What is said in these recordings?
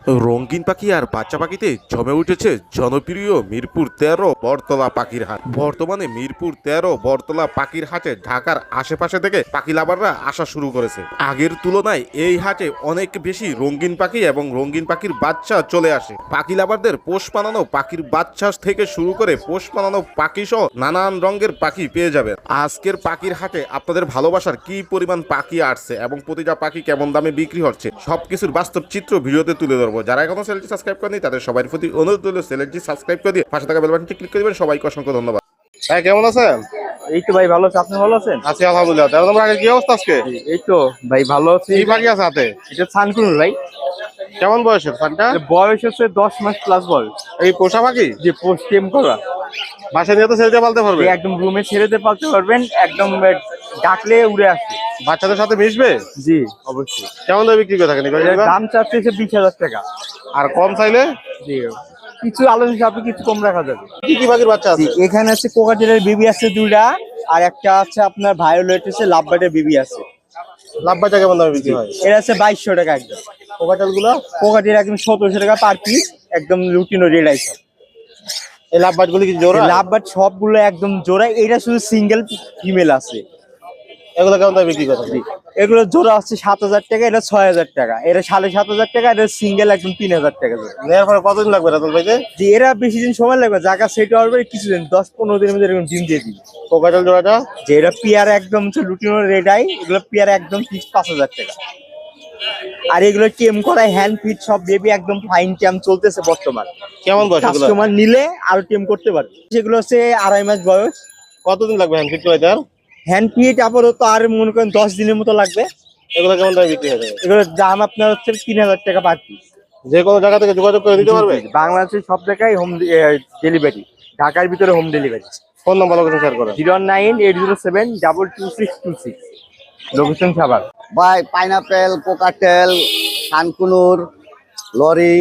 রঙিন পাখি আর বাচ্চা পাখিতে জমে উঠেছে জনপ্রিয় মিরপুর ১৩ বটতলা পাখির হাট। বর্তমানে মিরপুর ১৩ বটতলা পাখির হাটে ঢাকার আশেপাশে থেকে পাখি লাভাররা আসা শুরু করেছে। আগের তুলনায় এই হাটে অনেক বেশি রঙিন পাখি এবং রঙিন পাখির বাচ্চা চলে আসে। পাখি লাভারদের পোষ মানানো পাখির বাচ্চা থেকে শুরু করে পোষ মানানো পাখি সহ নানান রঙের পাখি পেয়ে যাবেন। আজকের পাখির হাটে আপনাদের ভালোবাসার কি পরিমাণ পাখি আসছে এবং প্রতিটা পাখি কেমন দামে বিক্রি হচ্ছে সবকিছুর বাস্তব চিত্র ভিডিওতে তুলে ধরবো। যারা এখনো চ্যানেলটি সাবস্ক্রাইব করেনি তাদের সবার প্রতি অনুরোধ রইল চ্যানেলটি সাবস্ক্রাইব করে দিয়ে পাশে থাকা বেল বাটনটি ক্লিক করে দিবেন। সবাইকে অসংখ্য ধন্যবাদ। হ্যাঁ, কেমন আছেন? এই তো ভাই ভালো আছে, আপনি ভালো আছেন? আছি আলহামদুলিল্লাহ। তাহলে তোমার আগে কি অবস্থা আজকে? এই তো ভাই ভালো আছি। কি পাখি আছে হাতে? এটা ছানকুনুর ভাই। কেমন বয়সের ফানটা? বয়স হচ্ছে 10 মাস প্লাস বয়স। এই পোষা পাখি যে পোস্ট টেম করা, বাসা নিয়ে তো ছেড়ে পালতে পারবে? একদম রুমে ছেড়েতে পালতে পারবেন, একদম ডাকলে উড়ে আসবে। বাচ্চাদের সাথে মিশবে? জি অবশ্যই। কেমন দামে বিক্রি করে থাকেন? এর দাম চাচ্ছে 20,000 টাকা। আর কম চাইলে জি কিছু আলোচনা সাপে কিছু কম রাখা যাবে। কি কি পাখির বাচ্চা আছে? এখানে আছে কোকাটেলের বেবি আছে দুইটা, আর একটা আছে আপনার ভায়োলেট আছে, লাভবার্ডের বেবি আছে। লাভ বাচ্চা কেমন দামে বিক্রি হয়? এর আছে 2200 টাকা একদম। কোকাটেল গুলো? কোকাটেল একদম 1700 টাকা পার পিস, একদম লুটিনো রেড আইস। এই লাভ বাট গুলি কি জোড়া? লাভবার্ড সবগুলো একদম জোড়া, এটা শুধু সিঙ্গেল ফিমেল আছে। এগুলো কেমন দামে বিক্রি করে থাকেন? এগুলো জোড়া হচ্ছে 7,000 টাকা, এটা 6,000 টাকা, এটা 7,500 টাকা, এটা সিঙ্গেল একদম 3,000 টাকা জোড়া। নেওয়ার পরে কতদিন লাগবে রাতুল ভাইতে? যে এরা বেশি দিন সময় লাগবে, জায়গা সেট হওয়ার পরে কিছুদিন 10-15 দিনের মধ্যে এরকম ডিম দিয়ে দিবে। কোকাটেল জোড়াটা? যে এটা পিয়ার একদম হচ্ছে লুটিনো রেড আই, এগুলো পিয়ার একদম ফিক্স 5,000 টাকা। আর এগুলো টেম করা হ্যান্ড ফিট সব বেবি, একদম ফাইন টেম চলতেছে বর্তমান। কেমন বয়স এগুলো? কাস্টমার নিলে আরো টেম করতে পারবে। সেগুলো হচ্ছে 2.5 মাস বয়স। কতদিন লাগবে হ্যান্ড ফিট করে তার? হ্যান্ড ফিট আপাতত আর মনে করেন 10 দিনের মতো লাগবে। এগুলো কেমন দামে বিক্রি হবে? এগুলোর দাম আপনার হচ্ছে 3,000 টাকা পার পিস। যে কোনো জায়গা থেকে যোগাযোগ করে দিতে পারবে? বাংলাদেশের সব জায়গায় হোম ডেলিভারি, ঢাকার ভিতরে home delivery. Phone number location share করেন। 09807222626, লোকেশন সাভার। ভাই পাইনাপেল, কোকাটেল, কানকুনুর, লরি।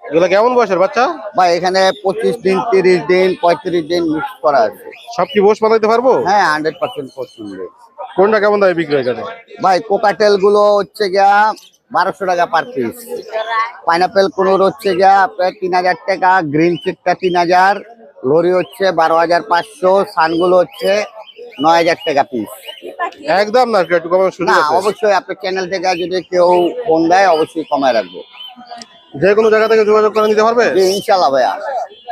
এগুলো কেমন বয়সের বাচ্চা? ভাই এখানে 25 দিন, 30 দিন, 35 দিন মিক্স করা আছে। সব কি বস বানাইতে পারবো? হ্যাঁ 100% পছন্দ। কোনটা কেমন দামে বিক্রি হয় এখানে? ভাই কোকাটেল গুলো হচ্ছে গিয়া 1200 টাকা পার পিস। পাইনাপেল কুনুর হচ্ছে গিয়া আপনার 3,000 টাকা, গ্রিন চিকটা 3,000, লরি হচ্ছে 12,500, সানগুলো হচ্ছে 9,000 টাকা পিস। একদম না, একটু কমানোর সুযোগ না আছে? অবশ্যই আপনার চ্যানেল থেকে যদি কেউ ফোন দেয় অবশ্যই কমায় রাখবো। যে কোনো জায়গা থেকে যোগাযোগ করে নিতে পারবে? জি ইনশাল্লাহ ভাইয়া।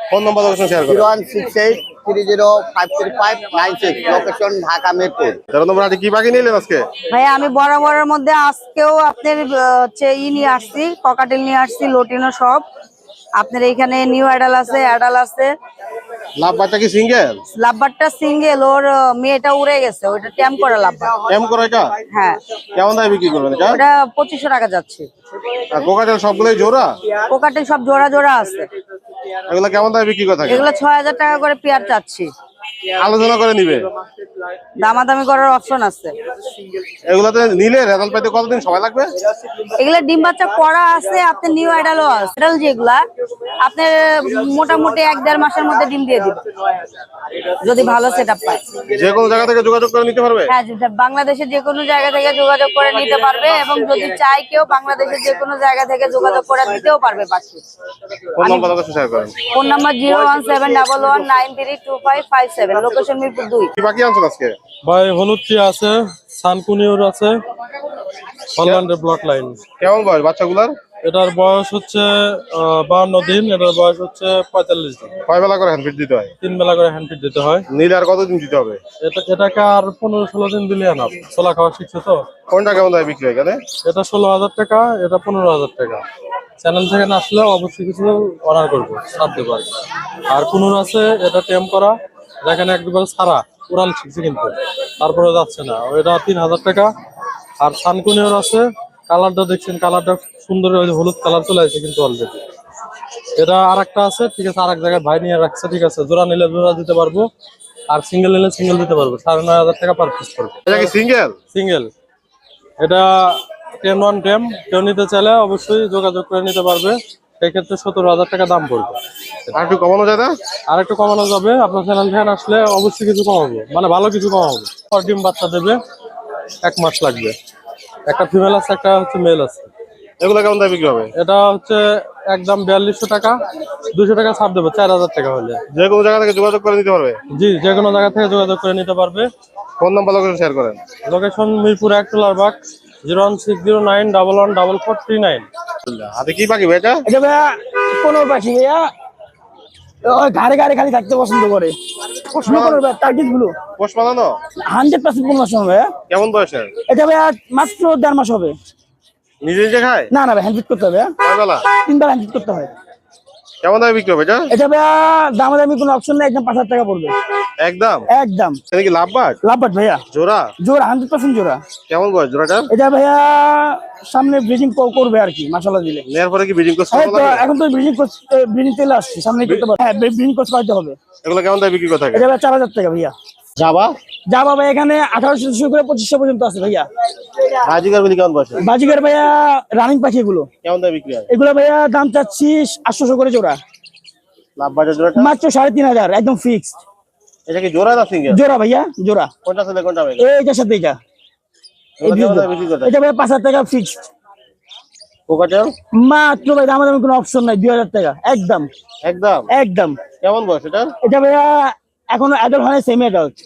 ফোন নাম্বার লোকেশন শেয়ার করেন। 01683053596, লোকেশন ঢাকা মিরপুর। তাহলে তোমরা আজকে কি পাখি নিলেন আজকে? ভাইয়া আমি বরাবরের মধ্যে আজকেও আপনার হচ্ছে নিয়ে আসছি, ককাটেল নিয়ে আসছি, লটিনো সব। আপনার এখানে নিউ অ্যাডাল আছে। লাভ বাচ্চা কি সিঙ্গেল? লাভবারটা সিঙ্গেল, ওর মেয়েটা উড়ে গেছে, ওইটা ট্যাম করা লাভবার। কেম করে এটা? হ্যাঁ, কেমন দামে বিক্রি করবেন এটা? ওটা 2,500 টাকা যাচ্ছে। আর কোকাটেল সবগুলোই জোড়া? কোকাটেল সব জোড়া জোড়া আছে। এগুলো কেমন দামে বিক্রি করে থাকে? এগুলো 6,000 টাকা করে পেয়ার চাচ্ছি। আলোচনা করে নিবে? দামাদামি করার অপশন আছে। এগুলোতে নিলে রেজাল্ট পাইতে কতদিন সময় লাগবে? এগুলা ডিম বাচ্চা করা আছে, আপনার নিউ অ্যাডালও আছে। অ্যাডাল যেগুলা আপনার মোটামুটি 1-1.5 মাসের মধ্যে ডিম দিয়ে দিবে, যদি ভালো সেটআপ পায়। যে কোনো জায়গা থেকে যোগাযোগ করে নিতে পারবে? হ্যাঁ, বাংলাদেশের যে কোনো জায়গা থেকে যোগাযোগ করে নিতে পারবে, এবং যদি চাই কেউ বাংলাদেশের যে কোনো জায়গা থেকে যোগাযোগ করে দিতেও পারবে পাখি। ফোন নাম্বার লোকেশন শেয়ার করেন। Phone number 01711932557, location Mirpur 2। কি পাখি আনছেন আজকে? ভাই হলুদ টিয়া আছে, সানকুনিওর আছে, হল্যান্ডের ব্লক লাইন। কেমন বয়স বাচ্চাগুলার? এটার বয়স হচ্ছে 52 দিন, এটার বয়স হচ্ছে 45 দিন। কয় বেলা করে হ্যান্ড ফিট দিতে হয়? 3 বেলা করে হ্যান্ড ফিড দিতে হয়। নিলে আর কতদিন দিতে হবে? এটাকে আর 15-16 দিন দিলে আনাব, ছোলা খাওয়া শিখছে তো। কোনটা কেমন দামে বিক্রি হয় এখানে? এটা 16,000 টাকা, এটা 15,000 টাকা। চ্যানেল থেকে না আসলে অবশ্যই কিছু অর্ডার করবো, ছাড় দেবো আর কি। আর কুনুর আছে, এটা টেম করা, দেখেন একবার ছাড়া উড়াল শিখছে কিন্তু তারপরে যাচ্ছে না, এটা 3,000 টাকা। আর সানকুনিওর আছে, কালারটা দেখছেন, কালারটা সুন্দর, ওই যে হলুদ কালার চলে আসছে কিন্তু অলরেডি। এটা আর একটা আছে, ঠিক আছে, আর এক জায়গায় ভাই নিয়ে রাখছে, ঠিক আছে। জোড়া নিলে জোড়া দিতে পারবো, আর সিঙ্গেল নিলে সিঙ্গেল দিতে পারবো। 9,500 টাকা পার পিস পড়বে। এটা কি সিঙ্গেল? সিঙ্গেল। এটা 10-1 টেম, কেউ নিতে চাইলে অবশ্যই যোগাযোগ করে নিতে পারবে। সেক্ষেত্রে 17,000 টাকা দাম পড়বে। আর একটু কমানো যায় না? আর একটু কমানো যাবে, আপনার চ্যানেল থেকে আসলে অবশ্যই কিছু কমাবো, মানে ভালো কিছু কমাবো। ডিম বাচ্চা দেবে, 1 মাস লাগবে। একটা ফিমেল আছে, একটা হচ্ছে মেল আছে। এগুলো কেমন দামে বিক্রি হবে? এটা হচ্ছে একদম 4200 টাকা, 200 টাকা ছাড় দেবো 4000 টাকা হলে। যে কোনো জায়গা থেকে যোগাযোগ করে নিতে পারবে? জি, যে কোনো জায়গা থেকে যোগাযোগ করে নিতে পারবে। ফোন নাম্বার লোকেশন শেয়ার করেন। লোকেশন মিরপুর 1 টোলারবাগ, 01609114439। হাতে কি পাখি ভাই এটা? এটা ভাইয়া কোনো পাখি ভাইয়া ওই ঘাড়ে ঘাড়ে খালি থাকতে পছন্দ করে। টার্গেট গুলো পোষ বানানো? 100% পূর্ণ সময় ভাইয়া। কেমন বয়সের? এটা ভাইয়া মাত্র 1.5 মাস হবে। নিজে নিজে খায়? না না ভাই, হ্যান্ড ফিট করতে হবে ভাইয়া। কয় বেলা? 3 বার হ্যান্ড ফিট করতে হয়। কেমন দামে বিক্রি হবে এটা? এটা ভাইয়া দামাদামি কোনো অপশন নেই, একদম 5000 টাকা পড়বে একদম? একদম। এটা কি লাভবাট? লাভবাট ভাইয়া, জোড়া? জোড়া 100% জোড়া। কেমন বয়স জোড়াটা? এটা ভাইয়া সামনে ব্রিডিং করবে আর কি, মাশাআল্লাহ দিলে। নেয়ার পরে কি ব্রিডিং কোর্স হ্যাঁ, করা তো লাগবে? এখন তো ব্রিডিং চলে আসছে, সামনে করতে পারবে। হ্যাঁ, ব্রিডিং কোর্স করাতে হবে। এগুলো কেমন দামে বিক্রি করে থাকে? এটা ভাইয়া 4000 টাকা ভাইয়া। জাবা? যা বাবা এখানে 1800 শুরু করে 2500 পর্যন্ত আছে ভাইয়া। বাজিগার গুলি কেমন বয়সের? বাজিগার ভাইয়া রানিং পাখি এগুলো। কেমন দামে বিক্রি হয়? এগুলো ভাইয়া দাম চাচ্ছি 800 করে জোড়া, লাভবাটের জোড়াটা? মাত্র 3500 একদম ফিক্সড। এটা কি জোড়া না সিঙ্গেল? জোড়া ভাইয়া, জোড়া। কোনটা ছেলে কোনটা মেয়ে? এইটার সাথে এইটা, এগুলো কেমন দামে বিক্রি করে থাকে? এটা ভাইয়া 5000 টাকা ফিক্সড কোকাটেল? মাত্র ভাই। আমাদের কোনো অপশন নাই, 2000 টাকা একদম একদম? একদম। কেমন বয়স এটা? এটা ভাইয়া এখনো অ্যাডাল্ট হয় না, সেমি অ্যাডাল্ট।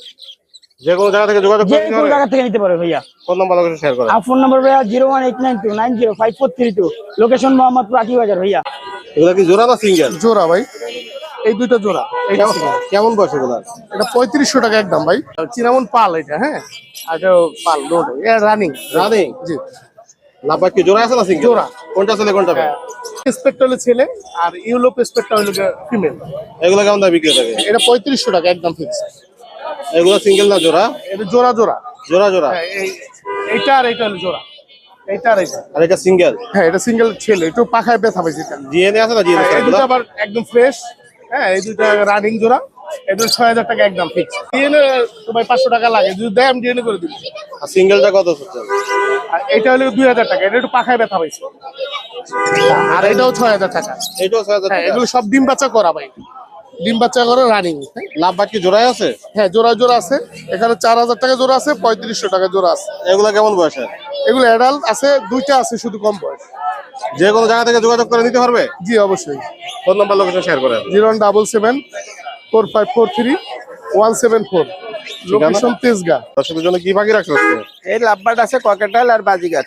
যে কোনো জায়গা থেকে যোগাযোগ যে করে নিতে কোনো পারবে? জায়গা থেকে নিতে পারবে ভাইয়া। ফোন নাম্বার লোকেশন শেয়ার করেন। আর ফোন নাম্বার ভাইয়া 01892905432, লোকেশন মোহাম্মদপুর আটি বাজার ভাইয়া। এগুলো কি জোড়া না সিঙ্গেল? জোড়া ভাই, এই দুইটা জোড়া। কেমন বয়স এগুলো? এটা 3500 টাকা একদম ভাই। চিনামন পাল এটা, হ্যাঁ, আর এটা পাল রোড, এটা রানিং। রানিং? জি, লাভবাট কি জোড়া আছে না সিঙ্গেল? জোড়া। কোনটা ছেলে কোনটা মেয়ে? স্পেক্ট হলো ছেলে আর ইউরোপ স্পেক্ট হলো ফিমেল। এগুলো কেমন দামে বিক্রি থাকে? এটা 3500 টাকা একদম ফিক্স। এগুলো সিঙ্গেল না জোড়া? এটা জোড়া জোড়া। জোড়া জোড়া? হ্যাঁ, এইটা আর এইটা হলো জোড়া, এইটা আর এইটা। আর এটা সিঙ্গেল? হ্যাঁ, এটা সিঙ্গেল ছেলে, একটু পাখায় ব্যথা পাইছে এটা। জিএনএ আছে না? জিএনএ হ্যাঁ, এই দুটো আবার একদম ফ্রেশ। হ্যাঁ, এই দুটো রানিং জোড়া। এটা 6000 টাকা একদম ফিক্স। ডিএনএ তো ভাই 500 টাকা লাগে, যদি দেয় আমি ডিএনএ করে দিব। আর সিঙ্গেলটা কত হচ্ছে? আর এটা হলো 2000 টাকা, এটা একটু পাখায় ব্যথা পাইছে। আর এটাও 6000 টাকা। এটাও 6000 হ্যাঁ, টাকা? এগুলো সব ডিম বাচ্চা করা ভাই, ডিম বাচ্চা করা রানিং। লাভবাট কি জোড়ায় আছে? হ্যাঁ, জোড়া জোড়া আছে। এখানে 4000 টাকা জোড়া আছে, 3500 টাকা জোড়া আছে। এগুলো কেমন বয়সের? এগুলো অ্যাডাল্ট আছে, দুইটা আছে শুধু কম বয়স। যে কোনো জায়গা থেকে যোগাযোগ করে নিতে পারবে? জি অবশ্যই। ফোন নাম্বার লোকেশন শেয়ার করেন। 01774545174, লোকেশন তেজগাঁ। দর্শকদের জন্য কি পাখি রাখছো আজকে? এই লাভবাট আছে, ককেটাল আর বাজিগার।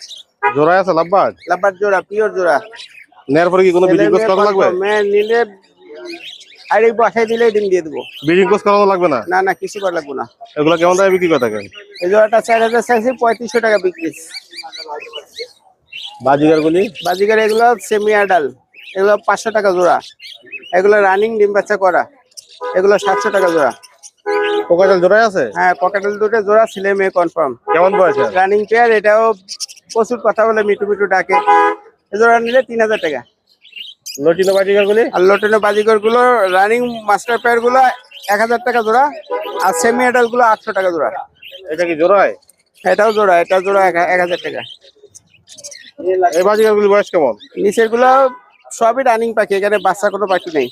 জোড়ায় আছে লাভবাট? লাভবাট জোড়া, পিওর জোড়া। নেয়ার পরে কি কোনো ব্রিডিং কোর্স করানো লাগবে? নিলে আর এই বসাই দিলেই ডিম দিয়ে দেবো। ব্রিডিং কোর্স করানো লাগবে না? না না, কিছু করা লাগবে না। এগুলো কেমন দামে বিক্রি করে থাকেন? এই জোড়াটা 4000 চাইছি, 3500 টাকা বিক্রি। বাজিগার গুলি? বাজিগার এগুলো সেমি অ্যাডাল, এগুলো 500 টাকা জোড়া। এগুলো রানিং ডিম বাচ্চা করা, এগুলো 700 টাকা জোড়া। কোকাটেল জোড়ায় আছে? হ্যাঁ, পকেটেল দুটো জোড়া, ছেলে মেয়ে কনফার্ম। কেমন বয়সের? রানিং পেয়ার, এটাও প্রচুর কথা বলে, মিটু মিটু ডাকে। এই জোড়া নিলে 3000 টাকা। লটিনো বাজিগার গুলি? আর লোটেনো বাজিগর গুলো রানিং মাস্টার পেয়ার গুলো 1000 টাকা জোড়া, আর সেমি অ্যাডাল গুলো 800 টাকা জোড়া। এটা কি জোড়ায়? এটাও জোড়া, এটা জোড়া 1000 টাকা। এই বাজিগার গুলি বয়স কেমন? নিচের গুলো সবই রানিং পাখি, এখানে বাচ্চা কোনো পাখি নেই।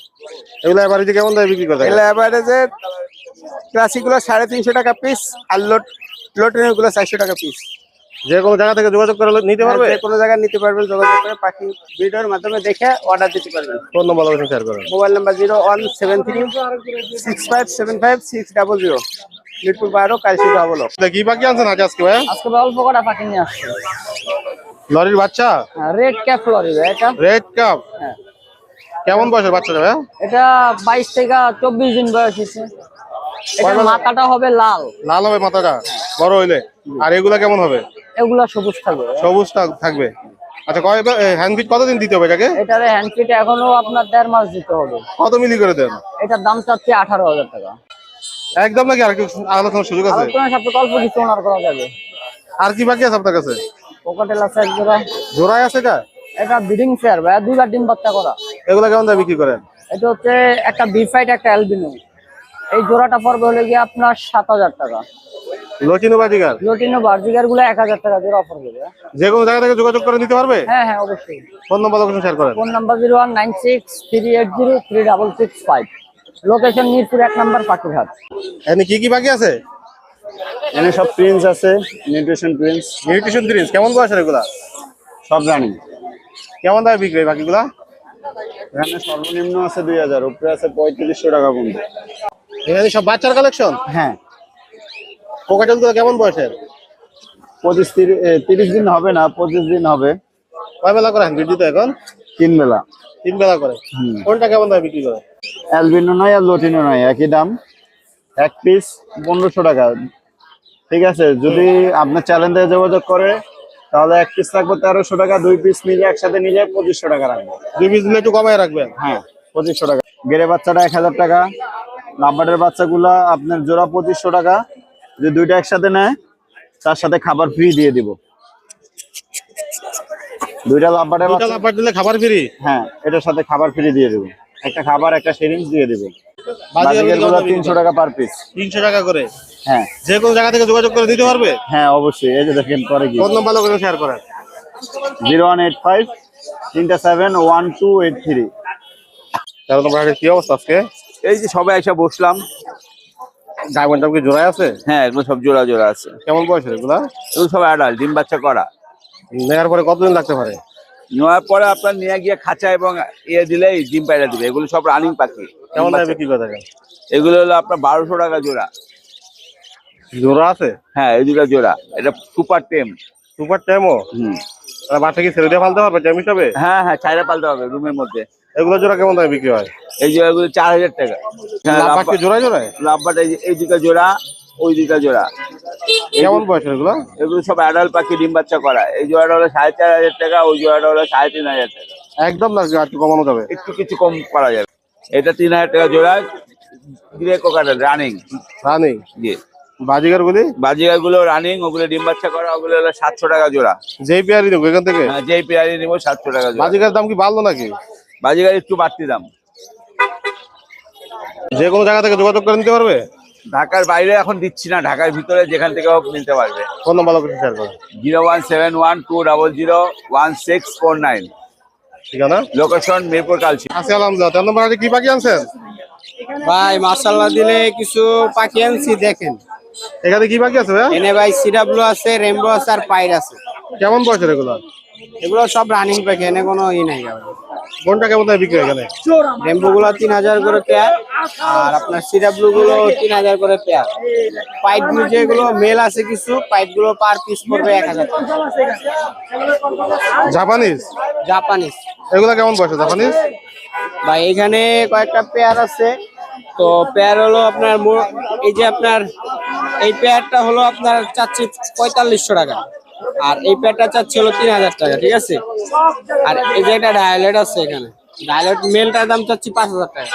এগুলো বাড়িতে কেমন দামে বিক্রি করে থাকেন? এগুলো এভারেজে ক্লাসিক গুলো 350 টাকা পিস, আর লোটেনের গুলো 400 টাকা পিস। যে কোনো জায়গা থেকে যোগাযোগ করে নিতে পারবে? যে কোনো জায়গায় নিতে পারবেন, যোগাযোগ করে পাখি ভিডিওর মাধ্যমে দেখে অর্ডার দিতে পারবেন। ফোন নাম্বার লোকেশন শেয়ার করেন। মোবাইল নাম্বার 01736575600, মিরপুর 12, কালসি ডাবলক। কি পাখি আনছেন আজকে ভাইয়া? আজকে অল্প কটা পাখি নিয়ে আসছে। লরির বাচ্চা? রেড ক্যাপ লরি এটা। Red cup? হ্যাঁ। কেমন বয়সের বাচ্চাটা ভাইয়া? এটা 22 থেকে 24 দিন বয়স হয়েছে। এটার মাথাটা হবে লাল। লাল হবে মাথাটা বড় হইলে? আর এগুলা কেমন হবে? এগুলা সবুজ থাকবে। সবুজ থাকবে? আচ্ছা, হ্যান্ড ফিট কতদিন দিতে হবে এটাকে? এটারে হ্যান্ড ফিট এখনো আপনার 1.5 মাস দিতে হবে। কত মিলি করে দেন? এটার দাম চাচ্ছি 18,000 টাকা। একদম নাকি আর কি আলোচনার সুযোগ আছে? আলোচনার সাথে অল্প কিছু অনার করা যাবে। আর কি বাকি আছে আপনার কাছে? পকেটেল আছে এক জোড়া। জোড়ায় আছে এটা? এটা ব্রিডিং পেয়ার ভাই, দুইটা ডিম বাচ্চা করা। এগুলা কেমন দামে বিক্রি করেন? এটা হচ্ছে একটা বিফাইট, একটা অ্যালবিনো। এই জোড়াটা পড়বে হলে গিয়ে আপনার 7000 টাকা। লটিনো বাজিগার? লোটিনো বার্জিগার গুলো 1000 টাকা জোড়া অফার করবে। যে কোনো জায়গা থেকে যোগাযোগ করে নিতে পারবে? হ্যাঁ হ্যাঁ, অবশ্যই। ফোন নাম্বার লোকেশন শেয়ার করেন। ফোন নাম্বার 01963803665, লোকেশন মিরপুর 1 নম্বর পাখিরহাট। এখানে কি কি বাকি আছে? এখানে সব প্রিন্স আছে, নিউট্রিশন প্রিন্স, নিউট্রিশন প্রিন্স কেমন বয়সের এগুলা? সব রানিং। কেমন দামে বিক্রি হয় বাকিগুলা? এখানে সর্বনিম্ন আছে 2000, উপরে আছে 3500 টাকা পর্যন্ত। এখানে সব বাচ্চার কালেকশন। হ্যাঁ, কোকাটেল গুলো কেমন বয়সের? 30 দিন হবে না, 25 দিন হবে। কয় বেলা করেন ভিডিও তো এখন? 3 বেলা। 3 বেলা করে। কোনটা কেমন দামে বিক্রি করে? অ্যালবিনো নয় আর লোটিনো নয়, একই দাম। এক পিস 1500 টাকা। ঠিক আছে, যদি আপনার চ্যানেল থেকে যোগাযোগ করে তাহলে এক পিস রাখবো 1300 টাকা, 2 পিস মিলে একসাথে নিলে 2500 টাকা রাখবো। 2 পিস দিলে একটু কমায় রাখবেন। হ্যাঁ, 2500 টাকা। গেরে বাচ্চাটা 1000 টাকা। লাম্বারের বাচ্চাগুলা আপনার জোড়া 2500 টাকা। যদি দুইটা একসাথে নেয় তার সাথে খাবার ফ্রি দিয়ে দিব। দুইটা লাম্বারের দুটো বাচ্চা, লাফার দিলে খাবার ফ্রি। হ্যাঁ, এটার সাথে খাবার ফ্রি দিয়ে দেবো। একটা খাবার, একটা সিরিঞ্জ দিয়ে দিব। বাজিগার বাজিগারগুলো 300 টাকা পার পিস। 300 টাকা করে। হ্যাঁ যে কোনো জায়গা থেকে যোগাযোগ করে দিতে পারবে? হ্যাঁ, অবশ্যই। এই যে দেখেন করে কি, ফোন নাম্বার লোকেশন শেয়ার করেন। 0185 37 1283। তাহলে তোমার কি অবস্থা আজকে? এই যে সবাই এসে বসলাম। ডায়মন্ড কি জোড়ায় আছে? হ্যাঁ, এগুলো সব জোড়া জোড়া আছে। কেমন বয়সের এগুলা? এগুলো সব অ্যাডাল্ট, ডিম বাচ্চা করা। নেওয়ার পরে কতদিন লাগতে পারে? নেওয়ার পরে আপনার নিয়ে গিয়ে খাঁচা এবং ইয়ে দিলেই ডিম পাইরা দিবে। এগুলো সব রানিং পাখি। কেমন দামে বিক্রি করে থাকেন? এগুলো হলো আপনার 1200 টাকা জোড়া। জোড়া আছে? হ্যাঁ, এই দুটা জোড়া। এটা সুপার টেম। সুপার টাইমও? বাচ্চা কি ছেড়ে দিয়ে ফালতে পারবে টাইম হিসাবে? হ্যাঁ হ্যাঁ, ছাইরা পালতে হবে রুমের মধ্যে। এগুলো জোড়া কেমন দামে বিক্রি হয়? এই জোড়াগুলো 4000 টাকা। লাভবাট কি জোড়ায় জোড়ায়? লাভবাট এই দুটা জোড়া, ওই দুটা জোড়া। কেমন বয়সের এগুলো? এগুলো সব অ্যাডাল্ট পাখি, ডিম বাচ্চা করা। এই জোড়াটা হলো 4500 টাকা, ওই জোড়াটা হলো 3500 টাকা। একদম না, একটু কমানো যাবে? একটু কিছু কম করা যাবে। এটা 3000 টাকা জোড়া, গ্রে কোকাটেল রানিং। রানিং? জি। বাজিগার গুলি? বাজিগার গুলো রানিং, ওগুলো ডিম বাচ্চা করা, ওগুলো হলো 700 টাকা জোড়া। যেই পেয়ারই দেবো এখান থেকে? হ্যাঁ, যেই পেয়ারি নিবো 700 টাকা জোড়া। বাজিগার দাম কি বাড়লো নাকি? বাজিগার একটু বাড়তি দাম। যে কোনো জায়গা থেকে যোগাযোগ করে নিতে পারবে? ঢাকার বাইরে এখন দিচ্ছি না, ঢাকার ভিতরে যেখান থেকে হোক নিতে পারবে। ফোন নাম্বার লোকেশন শেয়ার করুন। 01712001649। ঠিকানা? লোকেশন মিরপুর কালচি। আচ্ছা, আলহামদুলিল্লাহ। তার নম্বর কি পাখি আনছেন ভাই? মাশাআল্লাহ দিলে কিছু পাখি আনছি, দেখেন। এখানে কি পাখি আছে ভাই? এনে ভাই সিরাবলু আছে, রেমবো আছে আর পাইর আছে। কেমন বয়সের এগুলো? এগুলো সব রানিং পাখি, এনে কোনো নাই। কোনটা কেমন দামে বিক্রি হয় এখানে? রেমবো গুলো 3000 করে পেয়ার, আর আপনার সিরাবলু গুলো 3000 করে পেয়ার। পাইট গুলো যেগুলো মেল আছে কিছু, পাইট গুলো পার পিস পড়বে 1000 টাকা। জাপানিজ? জাপানিজ। এগুলো কেমন বয়সের জাপানিজ? ভাই এখানে কয়েকটা পেয়ার আছে। তো পেয়ার হলো আপনার এই যে আপনার এই পেয়ারটা হলো আপনার চাচ্ছি 4500 টাকা, আর এই পেয়ারটা চাচ্ছি হলো 3000 টাকা। ঠিক আছে। আর এই যে একটা ডায়ালেট আছে, এখানে ডায়ালেট মেলটার দাম চাচ্ছি 5000 টাকা।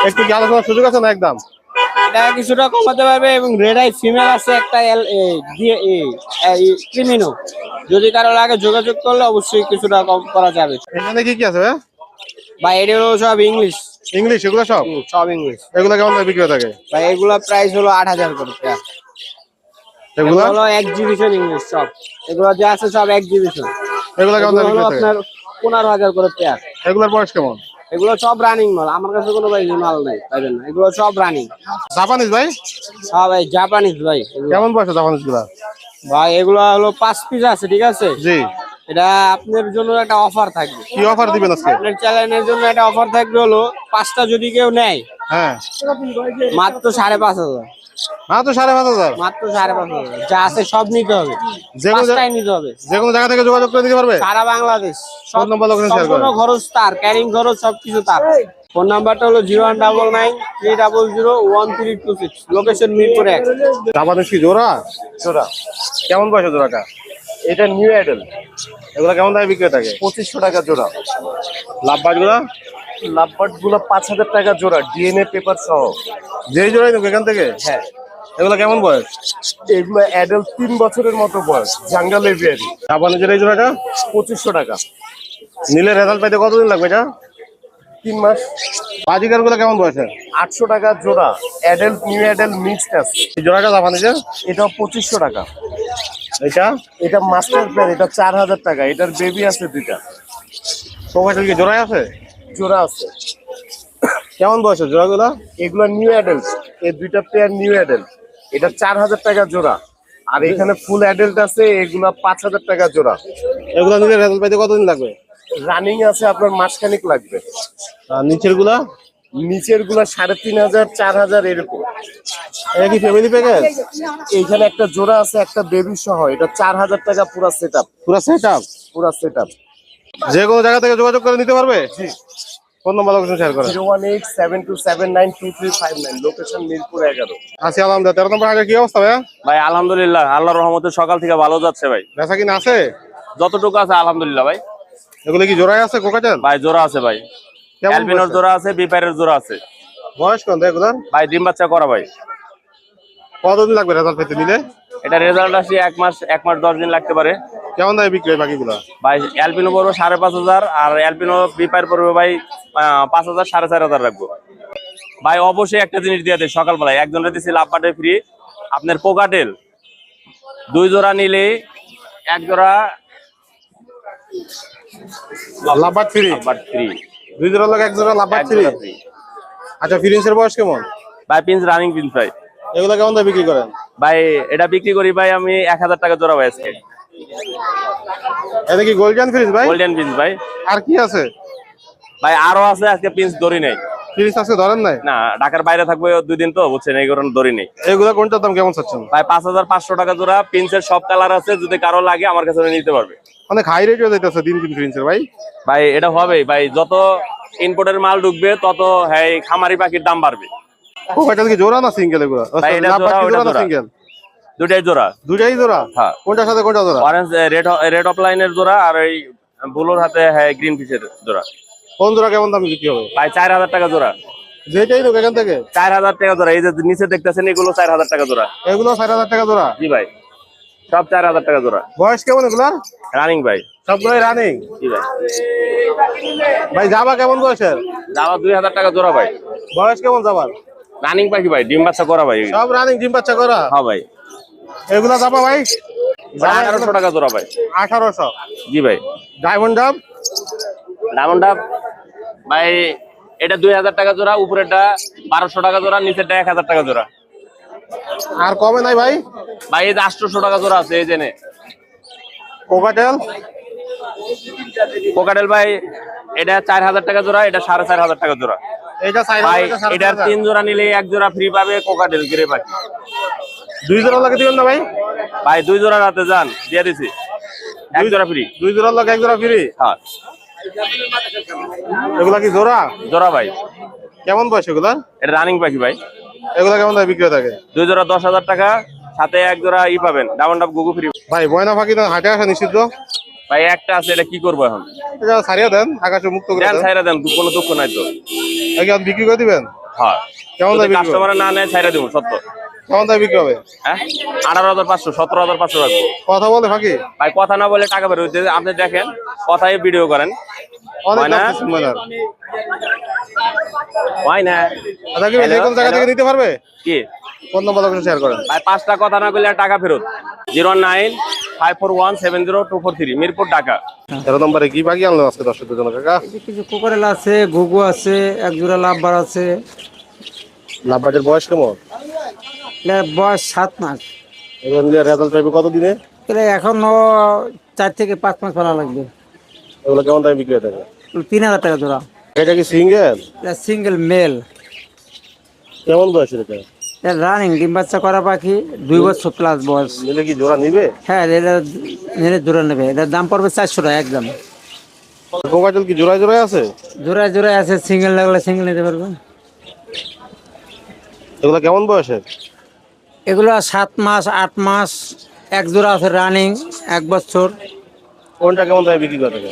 একটু কি আলোচনার সুযোগ আছে না? একদম এটা কিছুটা কমাতে পারবে। এবং রেড আই ফিমেল আছে একটা, ক্রিমিনো। যদি কারো লাগে যোগাযোগ করলে অবশ্যই কিছুটা কম করা যাবে। এখানে কি কি আছে ভাই? ভাই এটা হলো সব ইংলিশ। ইংলিশ? এগুলো সব সব ইংলিশ। এগুলো কেমন দামে বিক্রি হয়ে থাকে? ভাই এগুলা প্রাইস হলো 8000 করে পেয়ার। এগুলো হলো এক্সিবিশন ইংলিশ সব। এগুলো যে আছে সব এক্সিবিশন। এগুলো কেমন দামে হলো বিক্রি হয়ে থাকে? আপনার 15000 করে পেয়ার। এগুলোর বয়স কেমন? এগুলো সব রানিং মাল, আমার কাছে কোনো ভাই মাল নাই, পাইবেন না। এগুলো সব রানিং। জাপানিজ ভাই? হ্যাঁ ভাই, জাপানিজ ভাই। কেমন বয়সের জাপানিজ গুলা? ভাই এগুলো হলো 5 পিস আছে। ঠিক আছে। জি। এটা আপনার জন্য একটা অফার থাকবে। কি অফার দিবেন আজকে? আপনার চ্যানেলের জন্য একটা অফার থাকবে, হলো 5টা যদি কেউ নেয় হ্যাঁ, মাত্র 5500। মাত্র 5500? মাত্র 5500। যা আছে সব নিতে হবে, যে কোনো 5টাই নিতে হবে। যে কোনো জায়গা থেকে যোগাযোগ করে দিতে পারবে? সারা Bangladesh. Phone number location share করুন। সম্পূর্ণ খরচ তার, ক্যারিং খরচ সবকিছু তার। ফোন নাম্বারটা হলো 01993001326। লোকেশন মিরপুর 1। জাপানিজ কি জোড়া? জোড়া। কেমন বয়সের জোড়াটা? এটা নিউ অ্যাডাল্ট। এগুলো কেমন দামে বিক্রি হয়ে থাকে? 2500 টাকা জোড়া। লাভবাট গুলা? লাভবার্ড গুলো 5000 টাকা জোড়া, ডিএনএ পেপার সহ। যেই জোড়াই নেবো এখান থেকে? হ্যাঁ। এগুলো কেমন বয়স? এগুলো অ্যাডাল্ট 3 বছরের মতো বয়স, জাঙ্গাল এভিয়ারি। জাপানিজের এই জোড়াটা 2500 টাকা। নিলে রেজাল্ট পাইতে কতদিন লাগবে এটা? 3 মাস। বাজিকার গুলো কেমন বয়সের? 800 টাকা জোড়া, অ্যাডাল্ট নিউ অ্যাডাল্ট মিক্সড আছে। এই জোড়াটা জাপানিজের? এটাও 2500 টাকা। এটা এটা মাস্টার প্ল্যান, এটা 4000 টাকা। এটার বেবি আছে 2টা। প্রোফাইল কি জোড়াই আছে? জোড়া আছে। কেমন বয়সের জোড়াগুলো? এগুলো নিউ অ্যাডাল্ট, এই 2টা পেয়ার নিউ অ্যাডাল্ট। এটা 4000 টাকা জোড়া। আর এখানে ফুল অ্যাডাল্ট আছে, এগুলা 5000 টাকা জোড়া। এগুলো নিলে রেজাল্ট পাইতে কতদিন লাগবে? রানিং আছে আপনার মাসখানিক লাগবে। আর নিচের গুলা নিচের গুলা 3,500 4,000 এরকম। এটা কি ফ্যামিলি প্যাকেজ? এইখানে একটা জোড়া আছে একটা বেবি সহ, এটা 4,000 টাকা পুরো সেটআপ। পুরো সেটআপ? পুরো সেটআপ। যে কোনো জায়গা থেকে যোগাযোগ করে নিতে পারবে? জি। ফোন নাম্বার লোকেশন শেয়ার করেন। 01872792359, লোকেশন মিরপুর 11। আছি আলহামদুলিল্লাহ। 13 নম্বর হাটের কি অবস্থা ভাইয়া? ভাই আলহামদুলিল্লাহ, আল্লাহর রহমতে সকাল থেকে ভালো যাচ্ছে ভাই। বেচা কিনা আছে? যতটুকু আছে আলহামদুলিল্লাহ ভাই। এগুলো কি জোড়ায় আছে কোকাটেল? ভাই জোড়া আছে ভাই, কেমন অ্যালবিনোর বয়স? জোড়া আছে, বিপারের জোড়া আছে। বয়স কোন এগুলার? ভাই ডিম বাচ্চা করা ভাই। কতদিন লাগবে রেজাল্ট পেতে নিলে? এটা রেজাল্ট আসি 1 মাস 10 দিন লাগতে পারে। কেমন দামে বিক্রি হয় বাকিগুলা? ভাই অ্যালবিনো পড়বে 5,500 আর অ্যালবিনো বিপার পড়বে ভাই 5,000 4,500 রাখবো ভাই। অবশ্যই একটা জিনিস দিয়ে দেয়, সকালবেলায় একজনের দিছি লাভবাটে ফ্রি। আপনার কোকাটেল 2 জোড়া নিলে 1 জোড়া লাভবাট ফ্রি? লাভবাট ফ্রি। 2 জোড়া লাগে 1 জোড়া লাভবাট ফ্রি। আচ্ছা ফিরিন্সের বয়স কেমন? ভাই পিন্স রানিং পিন্স ভাই। এগুলা কেমন দামে বিক্রি করেন? ভাই এটা বিক্রি করি ভাই আমি 1,000 টাকা জোড়া ভাই আজকে। এটা কি গোল্ডেন ফিরিন্স ভাই? গোল্ডেন পিন্স ভাই। আর কি আছে ভাই? আরো আছে, আজকে পিন্স ধরি নেই। ফিরিন্স আছে ধরেন নাই? না, ঢাকার বাইরে থাকবে 2 দিন তো বুঝছেন, এই কারণে ধরি নেই। এগুলা কোনটার দাম কেমন চাচ্ছেন? ভাই 5,500 টাকা জোড়া। পিন্সের সব কালার আছে, যদি কারো লাগে আমার কাছে নিতে পারবে। অনেক হাই রেট হয়ে যাইতেছে দিন দিন ফিরিন্সের ভাই। ভাই এটা হবে ভাই, যত ইম্পোর্টের মাল ঢুকবে তত হ্যাঁ খামারি পাখির দাম বাড়বে। কোকাটেল কি জোড়া না সিঙ্গেল এগুলা? ভাই এটা লাভবাট জোড়া, কি ওটা জোড়া না জোড়া। সিঙ্গেল? দুটাই জোড়া। দুটাই জোড়া? হ্যাঁ। কোনটার সাথে কোনটা জোড়া? অরেঞ্জ রেড অফলাইনের জোড়া আর এই ব্লুর হাতে হ্যাঁ গ্রিন ফিশের জোড়া। কোন জোড়া কেমন দামে বিক্রি হবে? ভাই 4,000 টাকা জোড়া। যেটাই লোক এখান থেকে 4,000 টাকা জোড়া। এই যে নিচে দেখতেছেন এগুলো 4,000 টাকা জোড়া। এগুলো 4,000 টাকা জোড়া? জি ভাই, সব 4,000 টাকা জোড়া। বয়স কেমন এগুলার? রানিং ভাই। সবগুলোই রানিং? জি ভাই। ভাই জাবা কেমন বয়সের? দাম 2,000 টাকা জোড়া ভাই। বয়স কেমন যাবার? রানিং পাখি ভাই, ডিম বাচ্চা করা ভাই। সব রানিং ডিম বাচ্চা করা? হ্যাঁ ভাই। এগুলা যাবা ভাই? 1,800 টাকা জোড়া ভাই। 1800? জি ভাই। ডায়মন্ড ডাব? ডায়মন্ড ডাব ভাই এটা 2,000 টাকা জোড়া, উপরেরটা 1,200 টাকা জোড়া, নিচেরটা 1,000 টাকা জোড়া। আর কমে নাই ভাই? ভাই এই যে 800 টাকা জোড়া আছে এই জেনে। কোকাটেল? কোকাটেল ভাই এটা 4,000 টাকা জোড়া, এটা 4,500 টাকা জোড়া। এটা ভাই এটার 3 জোড়া নিলে 1 জোড়া ফ্রি পাবে কোকাটেল গ্রে পাখি। 2 জোড়া লাগে দিবেন না ভাই? ভাই 2 জোড়া রাতে যান দিয়ে দিছি, 1 জোড়া ফ্রি। 2 জোড়া লাগে 1 জোড়া ফ্রি? হ্যাঁ। এগুলা কি জোড়া? জোড়া ভাই। কেমন বয়স এগুলা? এটা রানিং পাখি ভাই। এগুলা কেমন দামে বিক্রি হয়ে থাকে? 2 জোড়া 10,000 টাকা, সাথে 1 জোড়া ই পাবেন ডায়মন্ড ডাব গুগু ফ্রি। ভাই ময়না পাখি না হাটে আসা নিষিদ্ধ? ভাই একটা আছে, এটা কি করবো এখন? এটা ছাড়িয়ে দেন, আকাশে মুক্ত করে দেন, দেন। ছাইরা দেন, কোনো দুঃখ নাই তো। এখন বিক্রি করে দিবেন? হ্যাঁ। কেমন দামে বিক্রি হবে? কাস্টমার না নেয় ছাইরা দেবো সত্য। কেমন দামে বিক্রি হবে? হ্যাঁ 18,500 17,500 রাখবো। কথা বলে ফাঁকি? ভাই কথা না বলে টাকা বের হইতে, আপনি দেখেন কথাই ভিডিও করেন। অনেক হয় না? দাম দিচ্ছেন ময়নার। হয় না? আচ্ছা কি যে কোনো জায়গা থেকে নিতে পারবে? কি ফোন নাম্বার লোকেশন শেয়ার করেন। ভাই 5টা কথা না বললে টাকা ফেরত। 0954170 মিরপুর ঢাকা। 13 নম্বরে কি পাখি আনলো আজকে দর্শকদের জন্য কাকা? কিছু কোকারেল আছে, ঘুঘু আছে, 1 জোড়া লাভবার আছে। লাভবাটের বয়স কেমন? এর বয়স 7 মাস। এগুলো নিলে রেজাল্ট পাইবে কত দিনে? এগুলো এখনো 4 থেকে 5 মাস পালা লাগবে। এগুলো কেমন দামে বিক্রি হয়ে থাকে? 3,000 টাকা জোড়া। এটা কি সিঙ্গেল? এটা সিঙ্গেল মেল। কেমন বয়স এটা? এটা রানিং ডিম বাচ্চা করা পাখি, 2 বছর প্লাস বয়স। নিলে কি জোড়া নিবে? হ্যাঁ এটা নিলে জোড়া নেবে। এটার দাম পড়বে 400 টাকা একদম। কোকাটেল কি জোড়ায় জোড়ায় আছে? জোড়ায় জোড়ায় আছে, সিঙ্গেল লাগলে সিঙ্গেল নিতে পারবে। এগুলো কেমন বয়সের? এগুলো 7 মাস 8 মাস, 1 জোড়া আছে রানিং 1 বছর। কোনটা কেমন দামে বিক্রি করে থাকে?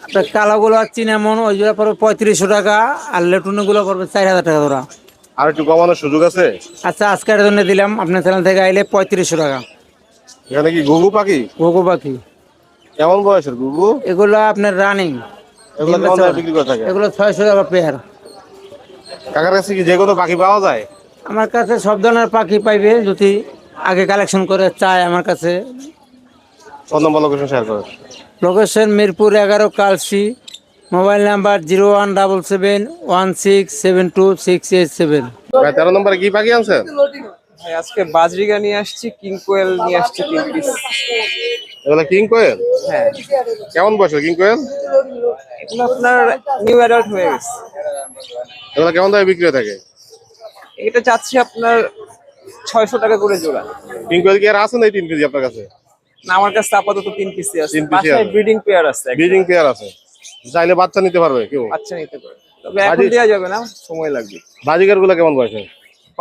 আপনার কালোগুলো চিনামন ওই জোড়া পড়বে 3500 টাকা, আর লেটুনগুলো পড়বে 4,000 টাকা জোড়া। আর একটু কমানোর সুযোগ আছে? আচ্ছা আজকের জন্য দিলাম আপনার চ্যানেল থেকে আইলে 3500 টাকা। এখানে কি ঘুঘু পাখি? ঘুঘু পাখি কেমন বয়সের ঘুঘু? এগুলো আপনার রানিং। এগুলো কেমন দামে বিক্রি করে থাকে? এগুলো 600 টাকা পেয়ার। কাকার কাছে কি যে কোনো পাখি পাওয়া যায়? আমার কাছে সব ধরনের পাখি পাইবে, যদি আগে কালেকশন করে চায় আমার কাছে। ফোন নাম্বার লোকেশন শেয়ার করেন। Location Mirpur 11 Kalshi. Mobile number 01771672687। ভাই 13 নম্বরে কি পাখি আনছেন? আজকে বাজরিগা নিয়ে আসছি, কিং কোয়েল নিয়ে আসছি 3 পিস। এগুলো কিং কোয়েল? হ্যাঁ, কেমন বয়সের কিং কোয়েল? এগুলো আপনার নিউ অ্যাডাল্ট হয়ে গেছে। এগুলো কেমন দামে বিক্রি হয়ে থাকে? এটা চাচ্ছি আপনার 600 টাকা করে জোড়া। কিং কোয়েল কি আর আছে না এই 3 কেজি আপনার কাছে? না, আমার কাছে আপাতত 3 পিসই আছে। 3 পিসই বাসায় আছে। ব্রিডিং পেয়ার আছে, ব্রিডিং পেয়ার আছে, চাইলে বাচ্চা নিতে পারবে কেউ? বাচ্চা নিতে পারে, তবে এখন দেওয়া যাবে না, সময় লাগবে। বাজিকার গুলো কেমন বয়সের?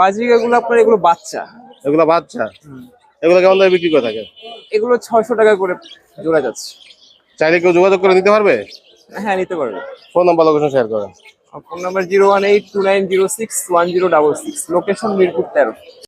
বাজিকাগুলো আপনার এগুলো বাচ্চা, এগুলো বাচ্চা, এগুলো কেমন দামে বিক্রি করে থাকে? এগুলো 600 টাকা করে জোড়া যাচ্ছে। চাইলে কেউ যোগাযোগ করে নিতে পারবে? হ্যাঁ, নিতে পারবে। ফোন নাম্বার লোকেশন শেয়ার করেন। Phone number 01829061066, location Mirpur 13।